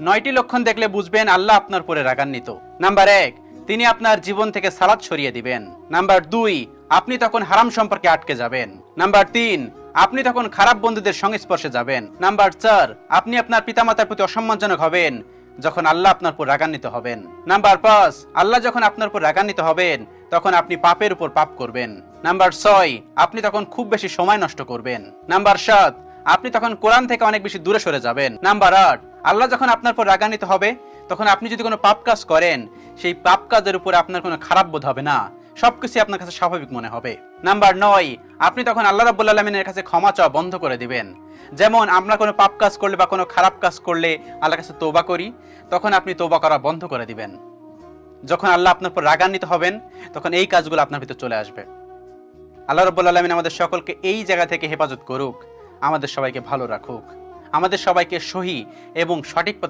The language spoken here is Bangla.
9টি লক্ষণ দেখলে বুঝবেন আল্লাহ আপনার উপরে রাগান্বিত। নাম্বার 1, তিনি আপনার জীবন থেকে সালাত সরিয়ে দিবেন। নাম্বার 2, আপনি তখন হারাম সম্পর্কে আটকে যাবেন। নাম্বার 3, আপনি তখন খারাপ বন্ধুদের সংস্পর্শে যাবেন। নাম্বার 4, আপনি আপনার পিতামাতার প্রতি অসম্মানজনক হবেন যখন আল্লাহ আপনার উপর রাগান্বিত হবেন। নাম্বার 5, আল্লাহ যখন আপনার উপর রাগান্বিত হবেন তখন আপনি পাপের উপর পাপ করবেন। নাম্বার 6, আপনি তখন খুব বেশি সময় নষ্ট করবেন। নাম্বার 7, আপনি তখন কোরআন থেকে অনেক বেশি দূরে সরে যাবেন। নাম্বার 8, আল্লাহ যখন আপনার উপর রাগান্বিত হবে তখন আপনি যদি কোনো পাপ কাজ করেন সেই পাপ কাজের উপরে আপনার কোনো খারাপ বোধ হবে না, সবকিছু আপনার কাছে স্বাভাবিক মনে হবে। নাম্বার 9, আপনি তখন আল্লাহ রাব্বুল আলামিনের কাছে ক্ষমা চাওয়া বন্ধ করে দিবেন। যেমন আমরা কোনো পাপ কাজ করলে বা কোনো খারাপ কাজ করলে আল্লাহর কাছে তওবা করি, তখন আপনি তওবা করা বন্ধ করে দিবেন। যখন আল্লাহ আপনার উপর রাগান্বিত হবেন তখন এই কাজগুলো আপনার ভিতর চলে আসবে। আল্লাহ রাব্বুল আলামিন আমাদের সকলকে এই জায়গা থেকে হেফাজত করুক, আমাদের সবাইকে ভালো রাখুক, আমাদের সবাইকে সহি এবং সঠিক পথে